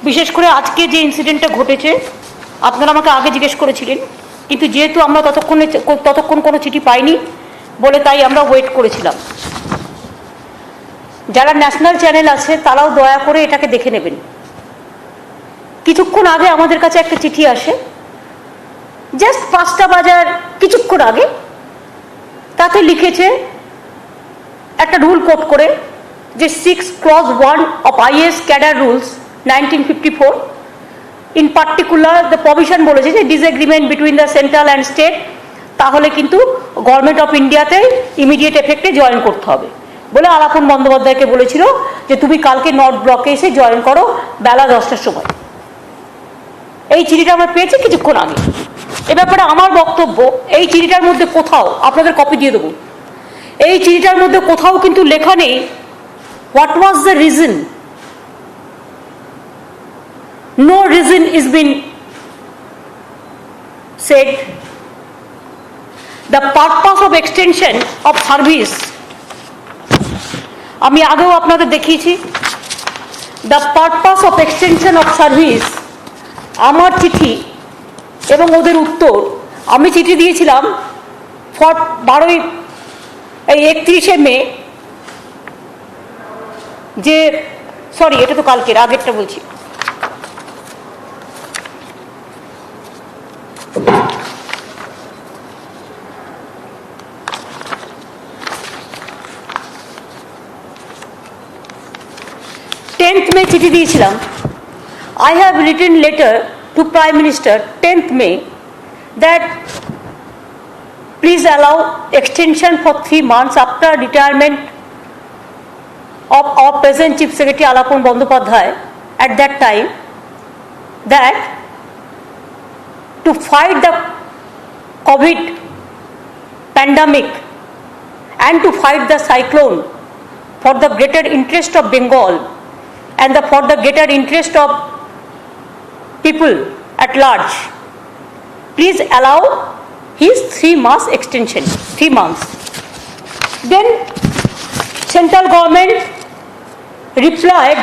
বিশেষ করে আজকে যে ইনসিডেন্টটা ঘটেছে, আপনারা আমাকে আগে জিজ্ঞেস করেছিলেন, কিন্তু যেহেতু আমরা ততক্ষণ কোনো চিঠি পাইনি বলে তাই আমরা ওয়েট করেছিলাম। যারা ন্যাশনাল চ্যানেল আছে তারাও দয়া করে এটাকে দেখে নেবেন। কিছুক্ষণ আগে আমাদের কাছে একটা চিঠি আসে, জাস্ট 5টা বাজার কিছুক্ষণ আগে, তাতে লিখেছে একটা রুল কোট করে যে 6 clause 1 of IAS cadre rules 1954 in particular the provision বলেছে যে disagreement between the central and state তাহলে কিন্তু গভর্নমেন্ট অফ ইন্ডিয়াতে ইমিডিয়েট এফেক্টে জয়েন করতে হবে বলে আলাপন বন্দ্যোপাধ্যায়কে বলেছিল যে তুমি কালকে নর্থ ব্লকে এসে জয়েন করো বেলা 10টার সময়। এই চিঠিটা আমরা পেয়েছি কিছুক্ষণ আগে। এ ব্যাপারে আমার বক্তব্য, এই চিঠিটার মধ্যে কোথাও, আপনাদের কপি দিয়ে দেবো, এই চিঠিটার মধ্যে কোথাও কিন্তু লেখা নেই what was the reason. No reason is been said. The purpose of extension of service আমি আগেও আপনাদের দেখিয়েছি। The purpose of extension of service, আমার চিঠি এবং ওদের উত্তর, আমি চিঠি দিয়েছিলাম 31শে মে, যে সরি এটা তো কালকের, আগেরটা বলছি, মে চিঠি দিয়েছিলাম। I have written letter to Prime Minister 10th May that please allow extension for 3 months after retirement of our present Chief Secretary Alapon Bandyopadhyay at that time, that to fight the COVID pandemic and to fight the cyclone for the greater interest of Bengal and for the greater interest of people at large, please allow his 3 months extension, 3 months. Then central government replied,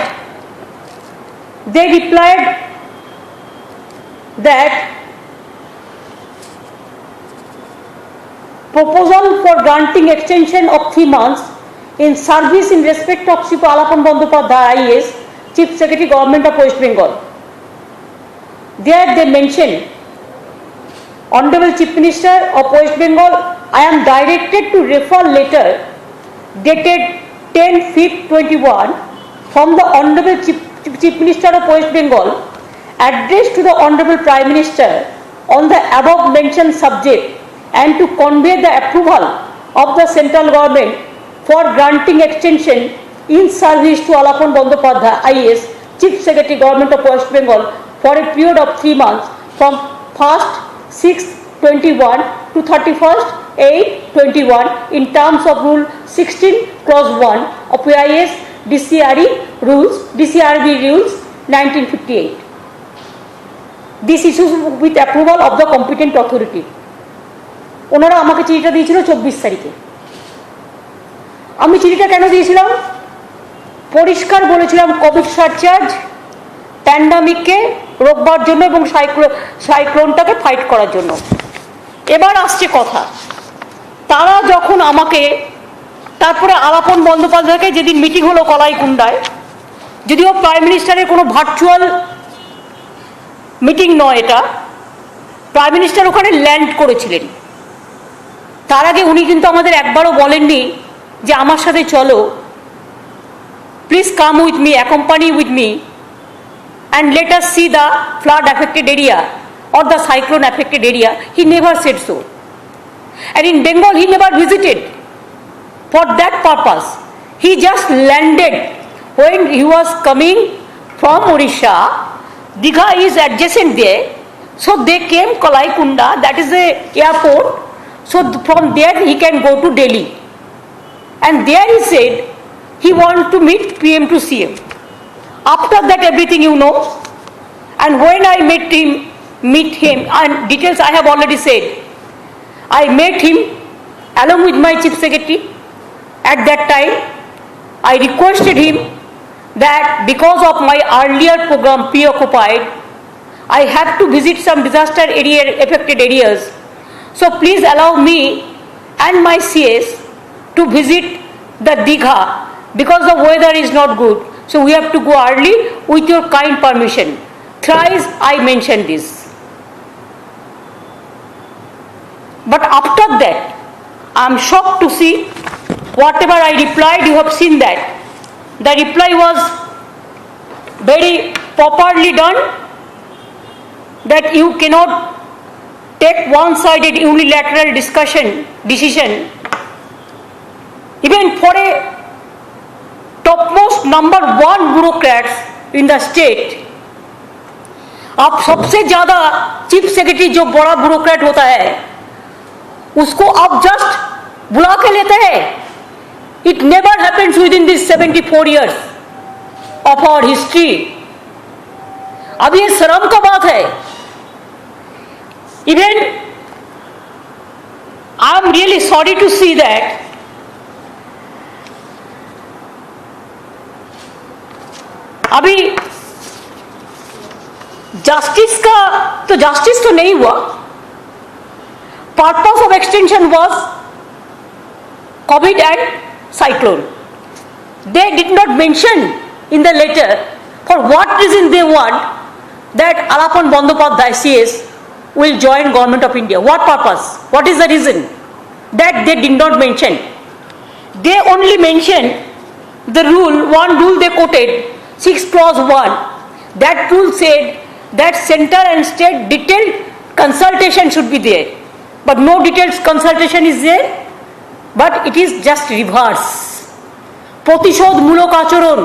they replied that proposal for granting extension of 3 months in service in respect of Sri Alapon Bandyopadhyay IAS, Chief Secretary Government of West Bengal. There they mention, Honorable Chief Minister of West Bengal, I am directed to refer letter dated 10/5/21 from the Honorable Chief Minister of West Bengal addressed to the Honorable Prime Minister on the above mentioned subject and to convey the approval of the central government for granting extension in service to Alapon Bandyopadhyay IAS, Chief Secretary Government of West Bengal for a period of 3 months from 1st 6/21 to 31st 8/21 in terms of Rule 16 Clause 1 of IAS DCRB Rules 1958. This issues with approval of the competent authority. ওনারা আমাকে চিঠিটা দিয়েছিল 24 তারিখে। আমি চিঠিটা কেন দিয়েছিলাম? পরিষ্কার বলেছিলাম কোভিড সারচার্জ প্যান্ডামিককে রোকবার জন্য এবং সাইক্লোনটাকে ফাইট করার জন্য। এবার আসছে কথা, তারা যখন আমাকে, তারপরে আলাপন বন্দ্যোপাধ্যায়কে যেদিন মিটিং হলো কলাইকুণ্ডায়, যদিও প্রাইম মিনিস্টারের কোনো ভার্চুয়াল মিটিং নয় এটা, প্রাইম মিনিস্টার ওখানে ল্যান্ড করেছিলেন। তার আগে উনি কিন্তু আমাদের একবারও বলেননি যে আমার সাথে চলো, please come with me, accompany with me and let us see the flood affected area or the cyclone affected area. He never said so. And in Bengal he never visited for that purpose. He just landed when he was coming from Odisha. Digha is adjacent there, so they came Kalaikunda, that is the airport, so from there he can go to Delhi, and there he said he want to meet PM to CM. After that everything you know, and when I meet him, and details I have already said, I met him along with my Chief Secretary. At that time I requested him that because of my earlier program Preoccupied, I have to visit some disaster area affected areas. So please allow me and my CS to visit the Digha because the weather is not good. So we have to go early with your kind permission. Thrice I mentioned this. But after that, I am shocked to see whatever I replied, you have seen that. The reply was very properly done, that you cannot take one-sided unilateral decision, even for a topmost number one bureaucrats in the state. आप सबसे ज्यादा chief secretary जो बड़ा bureaucrat होता है उसको आप just बुला के लेते हैं. It never happens within these 74 years of our history. अब ये शर्म का बात है. Even I am really sorry to see that अभी जस्टिस तो नहीं हुआ. Purpose of extension was COVID and cyclone. They did not mention in the letter for what reason they want that Alapan Bandyopadhyay CS will join Government of India. What purpose? What is the reason? That they did not mention. They only mentioned the rule, one rule they quoted, 6 clause 1. That rule said that center and state detailed consultation should be there. But no detailed consultation is there. But it is just reverse. प्रतिशोधमूलक आचरण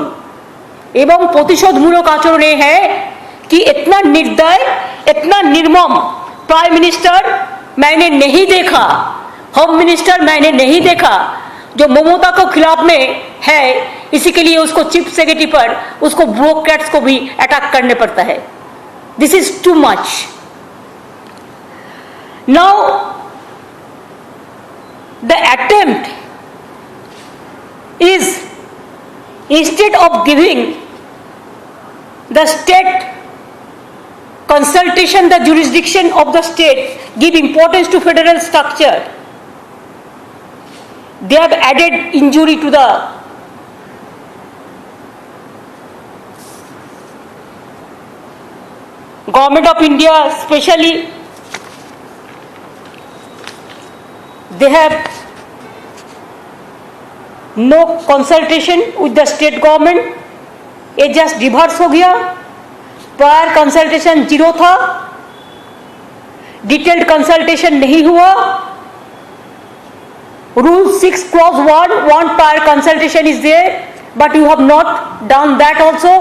एवं प्रतिशोधमूलक आचरण ये है कि इतना निर्दय, इतना निर्मम प्राइम मिनिस्टर मैंने नहीं देखा, होम मिनिस्टर मैंने नहीं देखा, जो ममता को खिलाफ में है. इसी के लिए उसको चीफ सेक्रेटरी पर उसको ब्यूरोक्रेट्स को भी अटैक करने पड़ता है. This is too much. Now the attempt is, instead of giving the state consultation, the jurisdiction of the state, give importance to federal structure, they have added injury to the Government of India. Especially they have no consultation with the state government. ये just reverse हो गया. Prior consultation 0 था, detailed consultation नहीं हुआ. Rule 6 clause 1 prior consultation is there, but you have not done that also.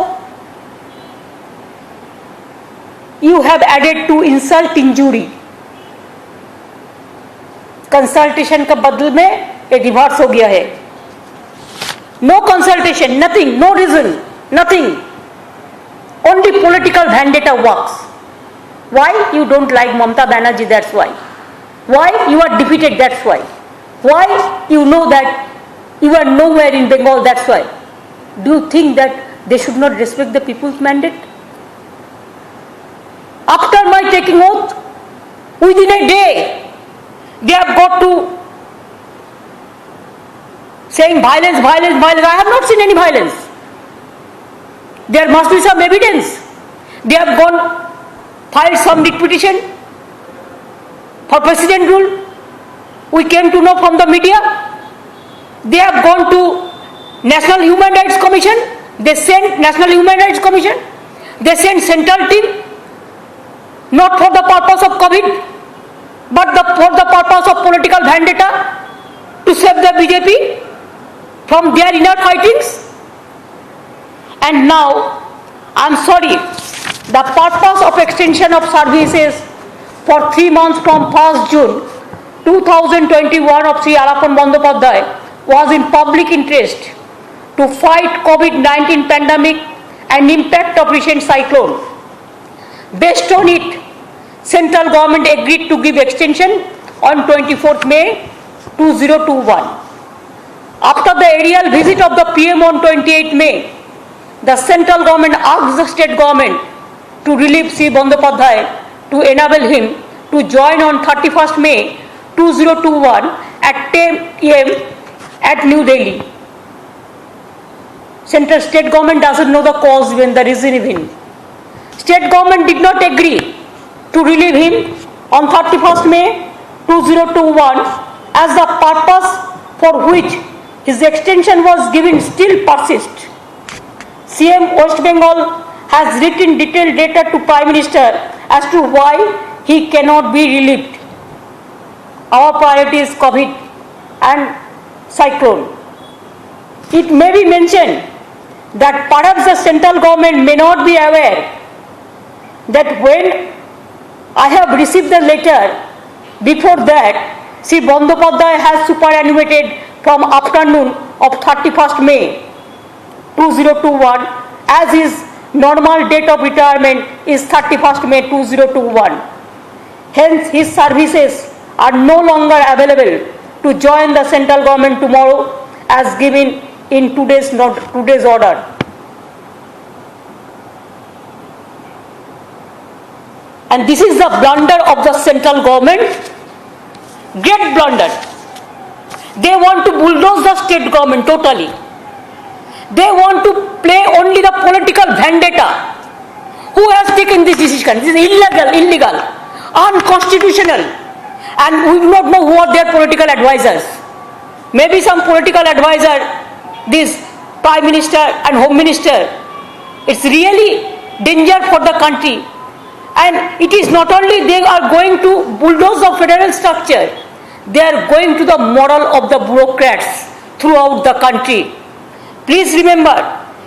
You have added to insult injury. Consultation का बदल में ये रिवर्स हो गया है. No consultation, nothing, no reason, nothing. Only political vendetta works. Why? You don't like Mamata Banerjee, that's why. Why? You are defeated, that's why. Why? You know that you are nowhere in Bengal, that's why. Do you think that they should not respect the people's mandate? After my taking oath, within a day they have got to saying violence, violence, violence. I have not seen any violence. There must be some evidence. They have gone, filed some writ petition for president rule. We came to know from the media. They have gone to National Human Rights Commission. They sent National Human Rights Commission. They sent central team, not for the purpose of COVID, but for the purpose of political vendetta, to save the BJP from their inner fightings. And now, I am sorry, the purpose of extension of services for 3 months from 1st June 2021 of Sri Alapan Bandyopadhyay was in public interest to fight COVID-19 pandemic and impact of recent cyclone. Based on it, central government agreed to give extension on 24th May 2021. After the aerial visit of the PM on 28th May, the central government asked the state government to relieve C. Bandyopadhyay to enable him to join on 31st May 2021 at 10 a.m. at New Delhi. Central state government doesn't know the cause even, the reason even. State government did not agree to relieve him on 31st May 2021 as the purpose for which his extension was given still persists. CM West Bengal has written detailed data to Prime Minister as to why he cannot be relieved. Our priority is COVID and cyclone. It may be mentioned that perhaps the central government may not be aware that when I have received the letter, before that, Sri Bandyopadhyay has superannuated from afternoon of 31st May 2021 as his normal date of retirement is 31st May 2021. Hence, his services are no longer available to join the central government tomorrow as given in today's order. And this is the blunder of the central government, great blunder. They want to bulldoze the state government totally. They want to play only the political vendetta. Who has taken this decision? This is illegal, unconstitutional, and we do not know who are their political advisors. Maybe some political advisor, this Prime Minister and Home Minister. It's really danger for the country. And it is not only they are going to bulldoze the federal structure, they are going to the moral of the bureaucrats throughout the country. Please remember,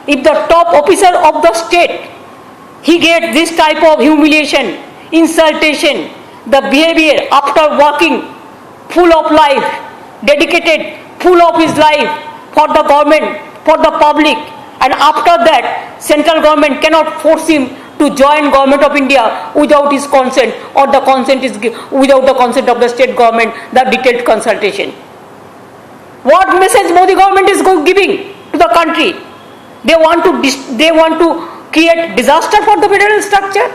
if the top officer of the state, he gets this type of humiliation, insultation, the behavior after working full of life, dedicated full of his life for the government, for the public, and after that, central government cannot force him to join Government of India without his consent, or the consent is without the consent of the state government, the detailed consultation. What message Modi government is giving to the country? They want to create disaster for the federal structure.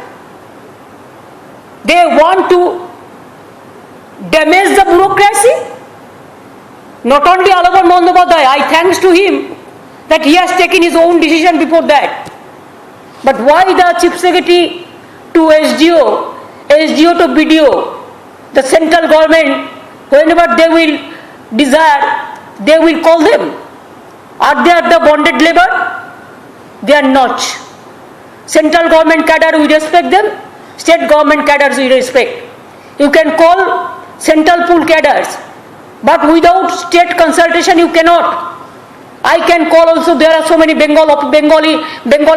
They want to damage the bureaucracy. Not only Alaban Bandyopadhyay, I thanks to him that he has taken his own decision before that. But why the Chief Secretary to SDO, SDO to BDO, the central government, whenever they will desire, they will call them. Are they at the bonded labor? They are not. Central government cadre, we respect them. State government cadres, we respect. You can call central pool cadres, but without state consultation, you cannot. I can call also, there are so many Bengal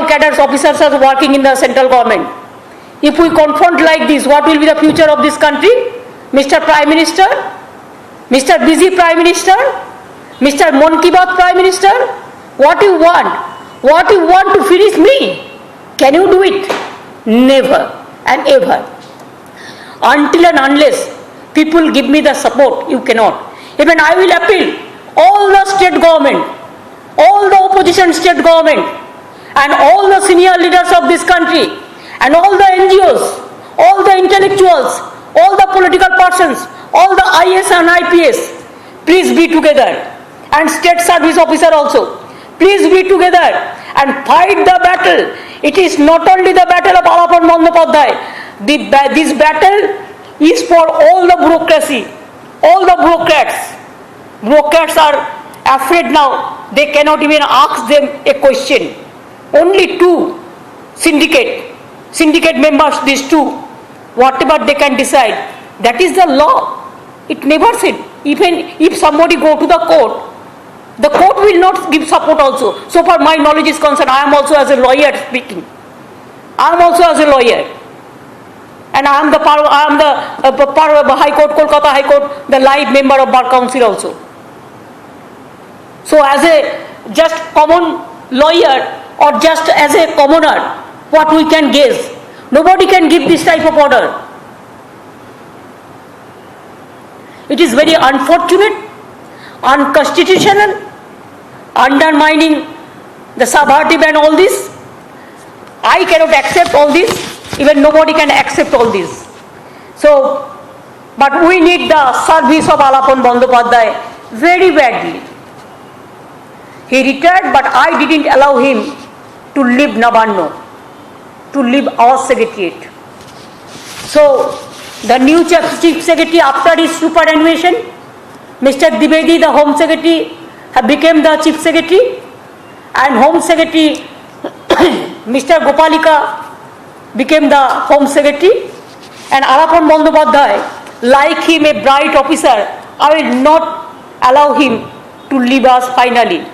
cadres officers are working in the central government. If we confront like this, what will be the future of this country? Mr. Prime Minister, Mr. Busy Prime Minister, Mr. Mon Ki Baat Prime Minister, what you want? What you want to finish me? Can you do it? Never and ever. Until and unless people give me the support, you cannot. Even I will appeal all the state government, all the opposition state government, and all the senior leaders of this country, and all the NGOs, all the intellectuals, all the political persons, all the IS and IPS, please be together, and state service officer also, please be together and fight the battle. It is not only the battle of Alaban Bandyopadhyay, this battle is for all the bureaucracy, all the bureaucrats. Bureaucrats are afraid now, they cannot even ask them a question. Only two syndicate members, these two, whatever they can decide, that is the law. It never said, even if somebody go to the court will not give support also. So far my knowledge is concerned, I am also as a lawyer speaking. I am also as a lawyer. And I am the High Court, Kolkata High Court, the live member of Bar Council also. So as a just common lawyer or just as a commoner, what we can guess? Nobody can give this type of order. It is very unfortunate, unconstitutional, undermining the subversive and all this. I cannot accept all this. Even nobody can accept all this. So, but we need the service of Alapon Bandyopadhyay very badly. He retired, but I didn't allow him to leave Nabarno, to leave our secretariat. So, the new chief secretary, after his superannuation, Mr. Dwivedi, the home secretary, became the chief secretary, and home secretary, Mr. Gopalika, became the home secretary, and Alapon Bandyopadhyay, like him, a bright officer, I will not allow him to leave us finally.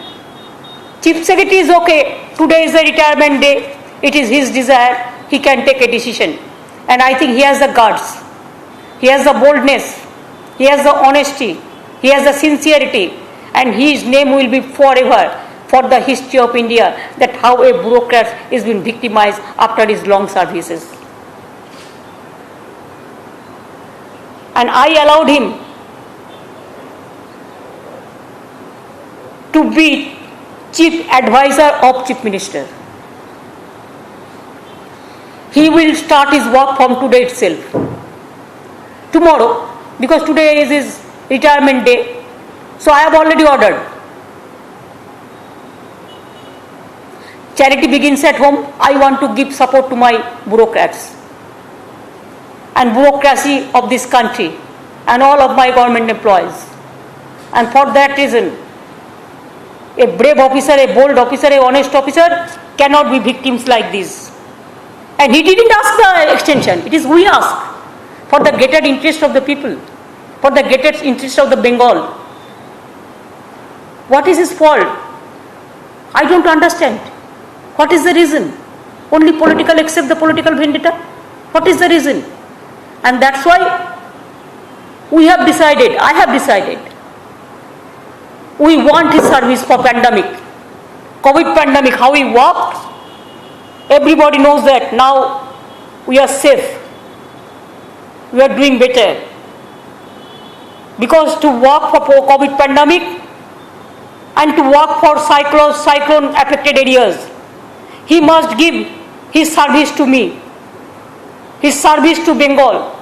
Chief secretary is okay. Today is the retirement day. It is his desire. He can take a decision. And I think he has the guts. He has the boldness. He has the honesty. He has the sincerity. And his name will be forever for the history of India, that how a bureaucrat is been victimized after his long services. And I allowed him to be chief advisor of chief minister. He will start his work from today itself. Tomorrow, because today is his retirement day, so I have already ordered. Charity begins at home. I want to give support to my bureaucrats and bureaucracy of this country and all of my government employees. And for that reason, a brave officer, a bold officer, a honest officer cannot be victims like this. And he didn't ask the extension. It is we ask for the greater interest of the people, for the greater interest of the Bengal. What is his fault? I don't understand. What is the reason? Only political, except the political vendetta? What is the reason? And that's why we have decided, I have decided, we want his service for pandemic. COVID pandemic, how he worked, everybody knows that now we are safe. We are doing better. Because to work for COVID pandemic and to work for cyclone affected areas, he must give his service to me, his service to Bengal,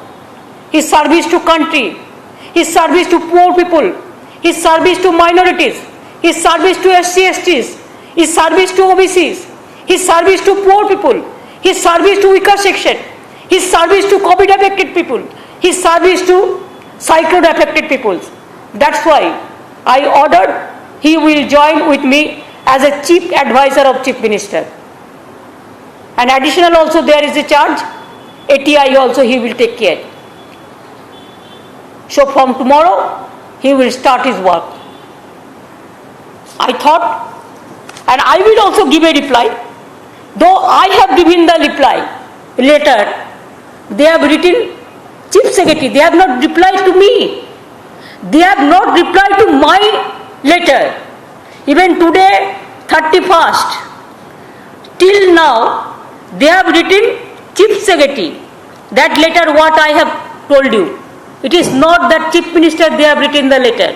his service to country, his service to poor people, his service to minorities, his service to SC/STs, his service to OBCs, his service to poor people, his service to weaker section, his service to COVID affected people, his service to cyclone affected peoples. That's why I ordered he will join with me as a chief advisor of chief minister. And additional also there is a charge, ATI also he will take care. So from tomorrow he will start his work. I thought, and I will also give a reply, though I have given the reply letter, they have written chief secretary, they have not replied to me. They have not replied to my letter. Even today, 31st, till now, they have written chief secretary. That letter what I have told you. It is not that chief minister they have written the letter.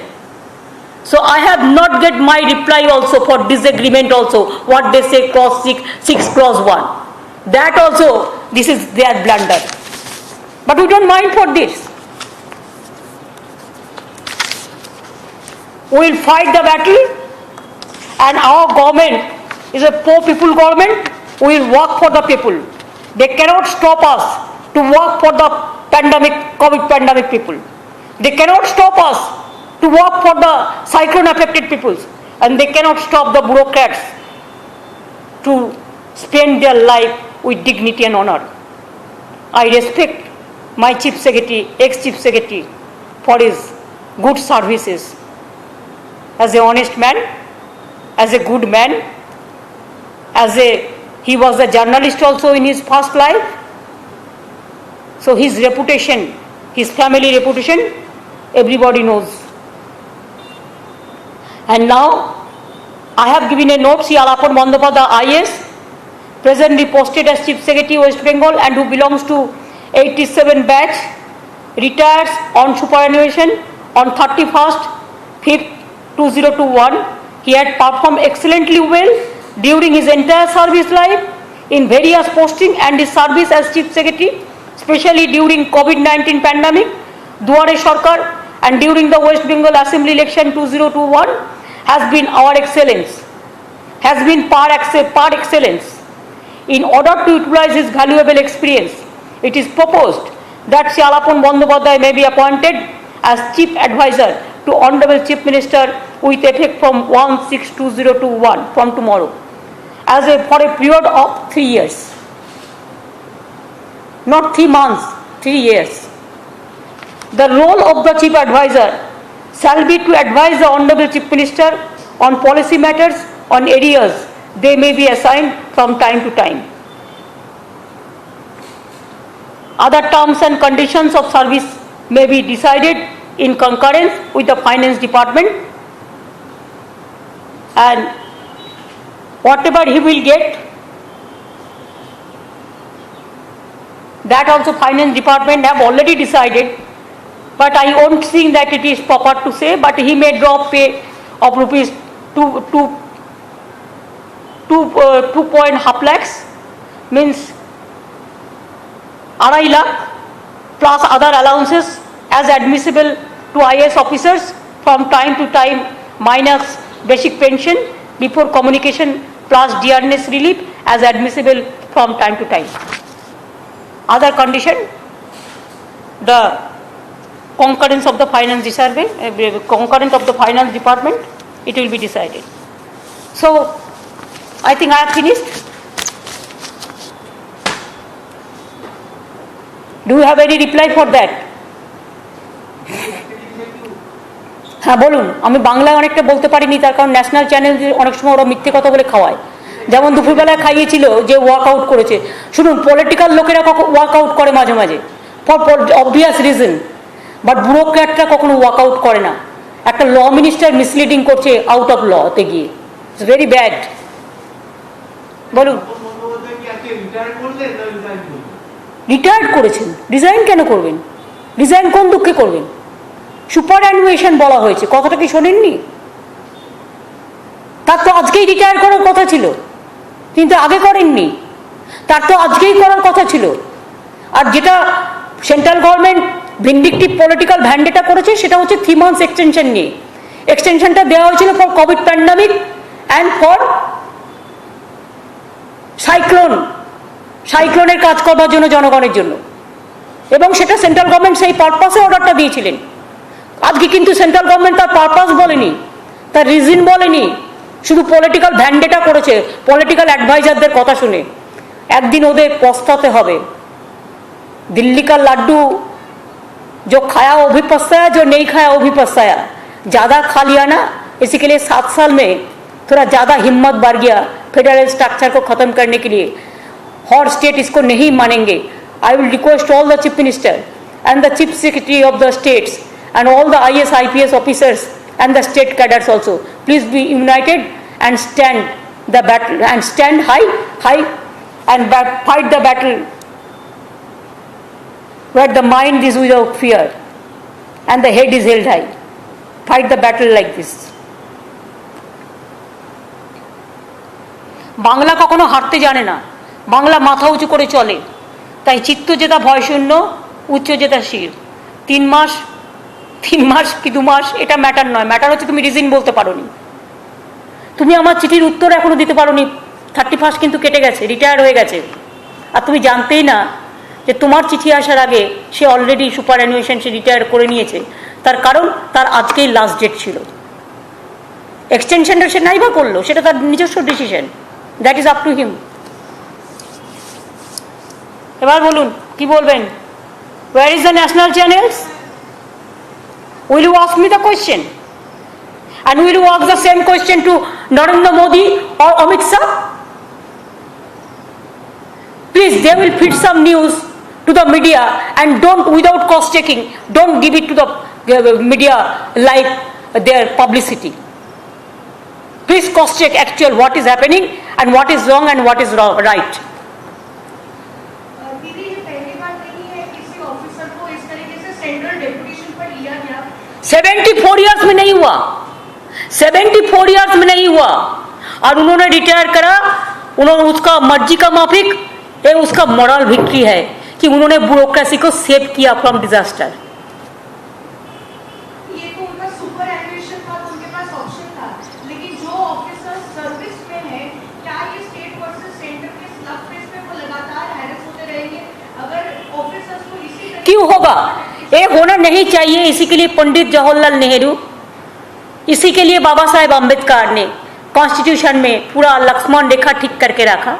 So I have not get my reply also for disagreement also. What they say clause 6 clause 1. That also, this is their blunder. But we don't mind for this. We will fight the battle, and our government is a poor people government. We will work for the people. They cannot stop us to work for the pandemic, COVID pandemic people. They cannot stop us to work for the cyclone affected peoples. And they cannot stop the bureaucrats to spend their life with dignity and honor. I respect my chief secretary, ex-chief secretary, for his good services. As an honest man, as a good man, he was a journalist also in his past life. So his reputation, his family reputation, everybody knows. And now, I have given a note, Sri Alapon Bandyopadhyay IS, presently posted as Chief Secretary West Bengal and who belongs to 87 batch, retires on superannuation on 31st 5th 2021. He had performed excellently well during his entire service life in various posting and his service as Chief Secretary, especially during COVID-19 pandemic, Duare Sarkar, and during the West Bengal Assembly election 2021 has been our excellence, has been par excellence. In order to utilize his valuable experience, it is proposed that Shri Alapon Bandyopadhyay may be appointed as Chief Advisor to Honorable Chief Minister with effect from 1/6/2021 from tomorrow, for a period of 3 years. Not 3 months, 3 years. The role of the Chief Advisor shall be to advise the Honorable Chief Minister on policy matters on areas they may be assigned from time to time. Other terms and conditions of service may be decided in concurrence with the Finance Department, and whatever he will get, that also Finance Department have already decided, but I won't think that it is proper to say, but he may drop pay of rupees 2.5 lakhs, means arai lakh plus other allowances as admissible to IAS officers from time to time minus basic pension before communication plus dearness relief as admissible from time to time. Other condition, the concurrence of the finance concurrence of the finance department, it will be decided. So I think I have finished. Do you have any reply for that? হ্যাঁ বলুন। আমি বাংলায় অনেকটা বলতে পারিনি, তার কারণ national channel অনেক সময় ওরা মিথ্যে কথা বলে খাওয়ায়। যেমন দুপুরবেলায় খাইয়েছিল যে ওয়ার্কআউট করেছে। শুনুন, পলিটিক্যাল লোকেরা ওয়ার্কআউট করে মাঝে মাঝে ফর অবভিয়াস রিজন, বাট ব্যুরোক্র্যাটরা কখনো ওয়ার্কআউট করে না। একটা ল মিনিস্টার মিসলিডিং করছে আউট অফ লতে গিয়ে, ইটস ভেরি ব্যাড। বলুন। রিটায়ার্ড করেছেন, রিজাইন কেন করবেন? রিজাইন কোন দুঃখে করবেন? সুপার অ্যানুয়েশন বলা হয়েছে, কথাটা কি শোনেননি? তার তো আজকেই রিটায়ার করার কথা ছিল, কিন্তু আগে করেননি। তার তো আজকেই করার কথা ছিল। আর যেটা সেন্ট্রাল গভর্নমেন্ট ভিন্ডিকটিভ পলিটিক্যাল ভ্যান্ডেটা করেছে সেটা হচ্ছে 3 months এক্সটেনশন নিয়ে। এক্সটেনশনটা দেওয়া হয়েছিল for COVID pandemic and for সাইক্লোনের কাজ করবার জন্য, জনগণের জন্য, এবং সেটা সেন্ট্রাল গভর্নমেন্ট সেই পারপাসে অর্ডারটা দিয়েছিলেন। আজকে কিন্তু সেন্ট্রাল গভর্নমেন্ট তার পারপাস বলেনি, তার রিজন বলেনি, শুধু পলিটিক্যাল ভ্যান্ডেটা করেছে পলিটিক্যাল অ্যাডভাইজারদের কথা শুনে। একদিন ওদের পস্তাতে হবে। दिल्ली का लड्डू जो खाया वो भी पछताया, जो नहीं खाया वो भी पछताया। ज़्यादा खा लिया ना, इसी के लिए 7 साल में थोड़ा ज़्यादा हिम्मत बढ़ गया फेडरल स्ट्रक्चर को ख़त्म करने के लिए। हर स्टेट इसको नहीं मानेंगे। I will request all the chief minister and the chief secretary of the states and all the IAS IPS officers and the state cadres also, please be united and stand the battle, and stand high and fight the battle where the mind is without fear and the head is held high. Fight the battle like this. Bangla কখনো হারতে জানে না, বাংলা মাথা উঁচু করে চলে। তাই চিত্ত জেতা ভয় শূন্য, উচ্চ জেতা শির। 3 মাস কি 2 মাস এটা ম্যাটার নয়, ম্যাটার হচ্ছে তুমি রিজন বলতে পারোনি। তুমি আমার চিঠির উত্তর এখনো দিতে পারোনি। 31 কিন্তু কেটে গেছে, রিটায়ার হয়ে গেছে, আর তুমি জানতেই না যে তোমার চিঠি আসার আগে সে অলরেডি সুপার অ্যানুয়েশন সে রিটায়ার করে নিয়েছে। তার কারণ তার আজকেই লাস্ট ডেট ছিল। এক্সটেনশনটা সে নাই বা করলো, সেটা তার নিজস্ব decision, that is up to him. এবার বলুন কি বলবেন? Where is the national channels? Will you ask me the question? And will you ask the same question to Narendra Modi or Amit Shah? Please, they will feed some news to the media and don't, without cross checking, don't give it to the media like their publicity. Please cross check actual what is happening and what is wrong and what is right. 74 years में नहीं हुआ, 74 years में नहीं हुआ। और उन्होंने retire करा, उन्होंने उसका मर्जी का माफिक, ये उसका मॉरल विक्ट्री है कि उन्होंने ब्यूरोक्रेसी को सेव किया फ्रॉम डिजास्टर। ये तो उनका सुपर एनुएशन था, तो उनके पास ऑप्शन था, लेकिन जो ऑफिसर सर्विस में है, क्या ये स्टेट वर्सेस सेंटर के स्लग फेस पे वो लगातार हैरेस होते रहेंगे? अगर ऑफिसर्स को इसी क्यों होगा? ये होना नहीं चाहिए। इसी के लिए पंडित जवाहरलाल नेहरू, इसी के लिए बाबा साहेब आम्बेडकर ने कॉन्स्टिट्यूशन में पूरा लक्ष्मण रेखा ठीक करके रखा।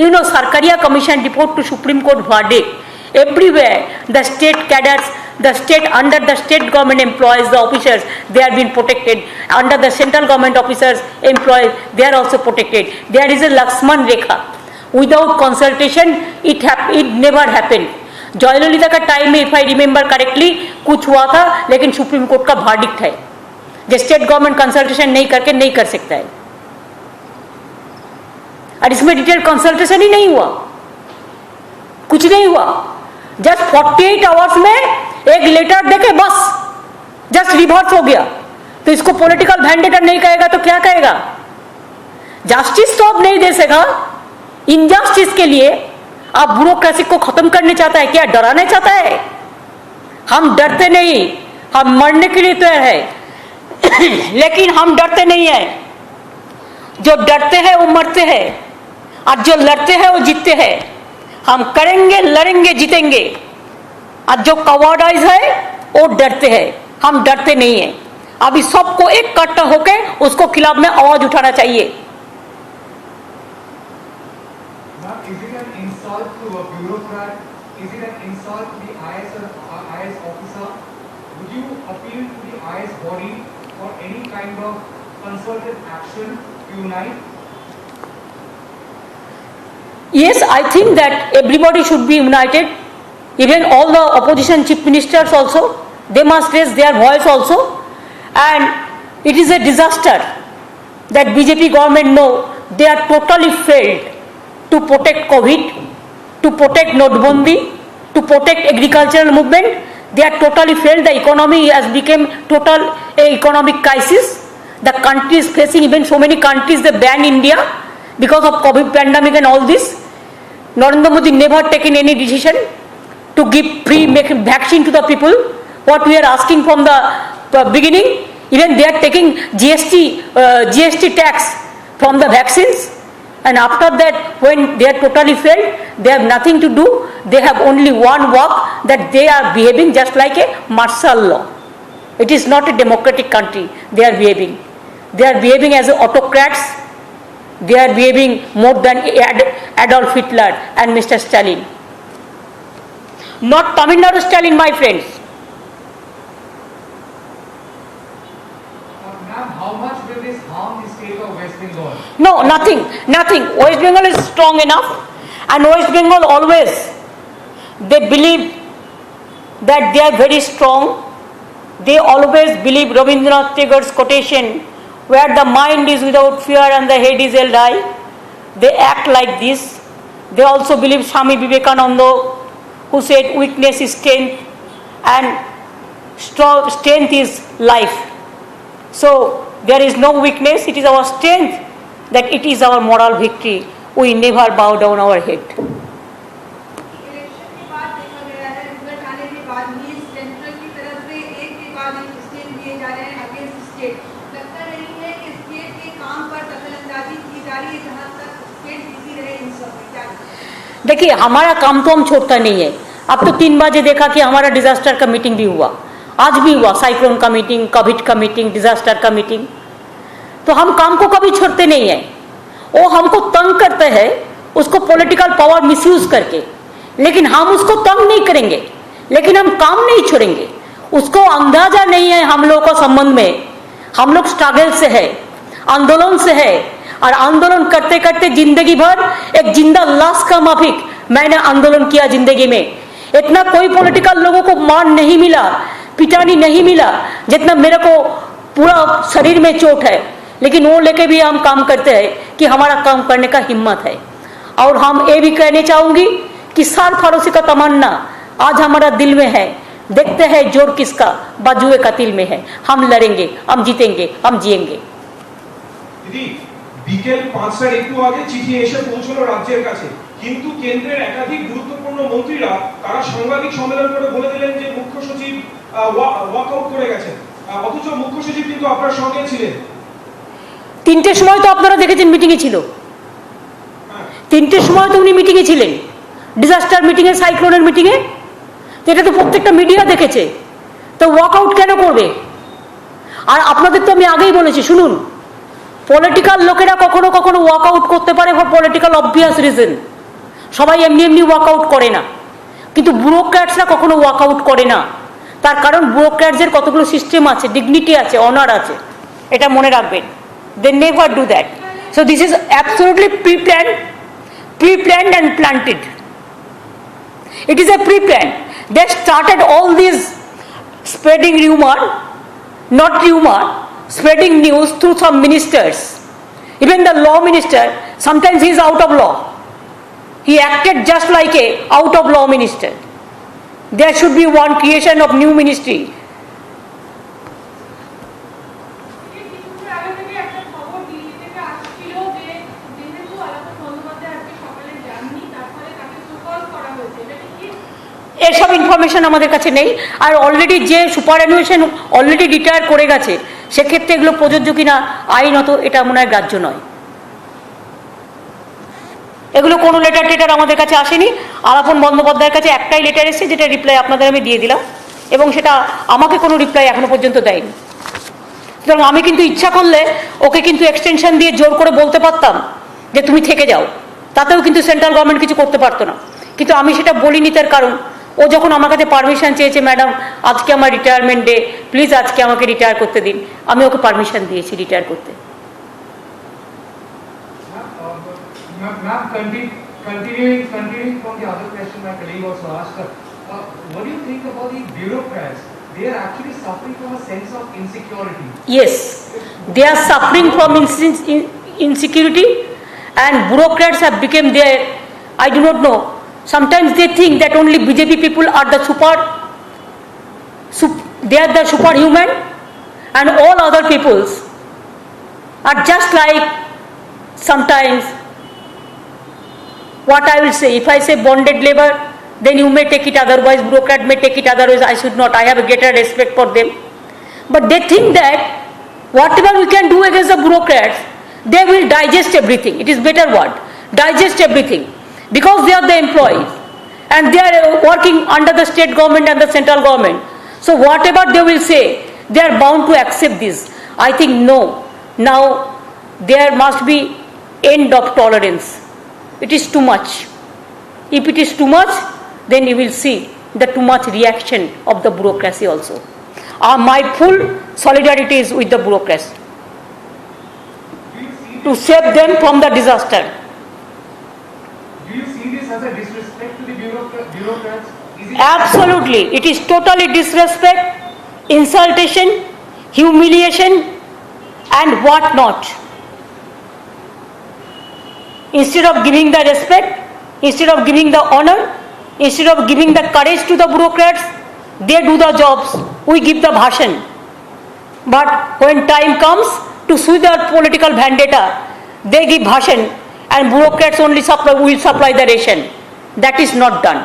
You know, Sarkaria commission report to supreme court verdict, everywhere the state cadres, the state, under the state government employees, the officers, they are being protected. Under the central government officers employees, they are also protected. There is a Lakshman Rekha. Without consultation, it never happened. Jayalalithaa का time में, if I remember correctly, कुछ हुआ था, लेकिन supreme court का verdict है जो state government consultation नहीं करके नहीं कर सकता है। और इसमें डिटेल कंसल्टेशन ही नहीं हुआ, कुछ नहीं हुआ। जस्ट 48 आवर्स में एक लेटर देके बस जस्ट रिवर्स हो गया। तो इसको पॉलिटिकल वेंडेटा नहीं कहेगा तो क्या कहेगा? जस्टिस तो अब नहीं दे सकेगा। इनजस्टिस के लिए आप ब्यूरोक्रेसी को खत्म करने चाहता है क्या? डराना चाहता है? हम डरते नहीं, हम मरने के लिए तैयार है लेकिन हम डरते नहीं है। जो डरते हैं वो मरते हैं, और जो लड़ते हैं वो जीतते हैं। हम करेंगे, लड़ेंगे, जीतेंगे। और जो कवर्डाइज है वो डरते हैं, हम डरते नहीं है। अभी सबको एक इकट्ठा होके उसको खिलाफ में आवाज उठाना चाहिए। Yes, I think that everybody should be united. Even all the opposition chief ministers also, they must raise their voice also. And it is a disaster that BJP government know they are totally failed to protect COVID, to protect Notbandi, to protect agricultural movement. They are totally failed. The economy has become total economic crisis. The country is facing, even so many countries they ban India because of COVID pandemic and all this. Narendra Modi never taken any decision to give free vaccine to the people. What we are asking from the beginning, even they are taking GST tax from the vaccines, and after that, when they are totally failed, they have nothing to do. They have only one work, that they are behaving just like a martial law. It is not a democratic country. They are behaving. They are behaving as autocrats. They are behaving more than Adolf Hitler and Mr. Stalin. Not Tamil Nadu Stalin, my friends. Ma'am, how much will this harm the state of West Bengal? No, nothing. West Bengal is strong enough, and West Bengal always, they believe that they are very strong. They always believe Rabindranath Tagore's quotation, where the mind is without fear and the head is held high. They act like this. They also believe Swami Vivekananda, who said weakness is strength and strength is life. So there is no weakness, it is our strength, that it is our moral victory. We never bow down our head. Election के बाद देखा गया है, result आने के बाद ही central की तरफ से एक के बाद एक स्टेट दिए जा रहे हैं अगेंस्ट स्टेट। लगता नहीं है कि स्टेट के काम पर दखलंदाजी की जा रही है, जहां तक स्टेट बिजी रहे इन सब में? क्या देखिए, हमारा काम तो हम छोड़ता नहीं है। अब तो 3 बजे देखा कि हमारा डिजास्टर का मीटिंग भी हुआ, आज भी हुआ, साइक्लोन का मीटिंग, कोविड का मीटिंग, डिजास्टर का मीटिंग। तो हम काम को कभी छोड़ते नहीं है। वो हमको तंग करते हैं, उसको पॉलिटिकल पावर मिसयूज करके, लेकिन हम उसको तंग नहीं करेंगे, लेकिन हम काम नहीं छोड़ेंगे। उसको अंदाजा नहीं है हम लोगों का संबंध में। हम लोग स्ट्रगल से है, आंदोलन से है, और आंदोलन करते करते जिंदगी भर एक जिंदा लाश का माफिक मैंने आंदोलन किया जिंदगी में। इतना कोई पॉलिटिकल लोगों को मान नहीं मिला, पिटानी नहीं मिला, जितना मेरे को पूरा शरीर में चोट है, लेकिन वो लेके भी हम काम करते हैं कि हमारा काम करने का हिम्मत है। और हम ये भी कहने चाहूंगी कि साल फारोसी का तमन्ना आज हमारा दिल में है। देखते हैं जोर किसका बाजुए का तिल में है। हम लड़ेंगे, हम जीतेंगे, हम जिएंगे। दीदी, বিকেল 5টার একটু আগে চিঠি এসে পৌঁছলো রাজ্যের কাছে, কিন্তু কেন্দ্রের একাধিক গুরুত্বপূর্ণ মন্ত্রীরা তারা সাংবাদিক সম্মেলন করে বলে দিলেন যে মুখ্য সচিব ওয়াকআউট করে গেছেন, অথচ মুখ্য সচিব কিন্তু আপনার সঙ্গে ছিলেন। 3টের সময় তো আপনারা দেখেছেন মিটিংয়ে ছিল, 3টের সময় তো উনি মিটিংয়ে ছিলেন, ডিজাস্টার মিটিংয়ে, সাইক্লোনের মিটিংয়ে। এটা তো প্রত্যেকটা মিডিয়া দেখেছে। তো ওয়াকআউট কেন করবে? আর আপনাদের তো আমি আগেই বলেছি, শুনুন, পলিটিক্যাল লোকেরা কখনো কখনো ওয়াকআউট করতে পারে ফর পলিটিক্যাল অবভিয়াস রিজন, সবাই এমনি এমনি ওয়াকআউট করে না। কিন্তু ব্যুরোক্র্যাটসরা কখনো ওয়াকআউট করে না, তার কারণ ব্যুরোক্র্যাটসের কতগুলো সিস্টেম আছে, ডিগনিটি আছে, অনার আছে, এটা মনে রাখবেন। They never do that. So this is absolutely pre-planned and planted. It is a pre-plan. They started all this spreading rumor, not rumor, spreading news through some ministers. Even the law minister, sometimes he is out of law. He acted just like a out of law minister. There should be one creation of new ministry. কিছুক্ষণ আগে থেকে একটা খবর দিল্লি থেকে আসছিল যে যেহেতু আলাপন বন্দ্যোপাধ্যায় আজকে সকালে যাননি, তার ফলে তাকে সুকল করা হয়েছে। এটা কি? এসব ইনফরমেশন আমাদের কাছে নেই। আর অলরেডি যে সুপারঅ্যানুয়েশন অলরেডি রিটায়ার করে গেছে, সেক্ষেত্রে এগুলো প্রযোজ্য কিনা আইনত এটা মনে হয় গ্রাহ্য নয়। এগুলো কোনো লেটার টেটার আমাদের কাছে আসেনি। আলাপন বন্দ্যোপাধ্যায়ের কাছে একটাই লেটার এসেছে, যেটা রিপ্লাই আপনাদের আমি দিয়ে দিলাম, এবং সেটা আমাকে কোনো রিপ্লাই এখনো পর্যন্ত দেয়নি। সুতরাং আমি কিন্তু ইচ্ছা করলে ওকে কিন্তু এক্সটেনশন দিয়ে জোর করে বলতে পারতাম যে তুমি থেকে যাও, তাতেও কিন্তু সেন্ট্রাল গভর্নমেন্ট কিছু করতে পারতো না। কিন্তু আমি সেটা বলিনি, তার কারণ ও যখন আমার কাছে পারমিশন চেয়েছে, ম্যাডাম আজকে আমার রিটায়ারমেন্ট ডে, প্লিজ আজকে আমাকে রিটায়ার করতে দিন, আমি ওকে পারমিশন দিয়েছি রিটায়ার করতে। Ma'am, continuing from the other question my colleague also asked, what do you think about the bureaucrats? They are actually suffering from a sense of insecurity. Yes, they are suffering from insecurity, and bureaucrats have become their, I do not know, sometimes they think that only BJP people are the they are the superhuman, and all other peoples are just like, sometimes, what I will say, if I say bonded labor, then you may take it, otherwise bureaucrat may take it, otherwise I should not. I have a greater respect for them. But they think that whatever we can do against the bureaucrats, they will digest everything. It is better word, digest everything, because they are the employees and they are working under the state government and the central government. So whatever they will say, they are bound to accept this. I think no, now there must be end of tolerance. It is too much. If it is too much, then you will see the too much reaction of the bureaucracy also. My full solidarity is with the bureaucracy to save them from the disaster. Do you see this as a disrespect to the bureaucrats? Is it Absolutely. It is totally disrespect, insultation, humiliation, and what not. Instead of giving the respect, instead of giving the honor, instead of giving the courage to the bureaucrats, they do the jobs. We give the bhashan. But when time comes to sue their political vendetta, they give bhashan, and bureaucrats only will supply the ration. That is not done.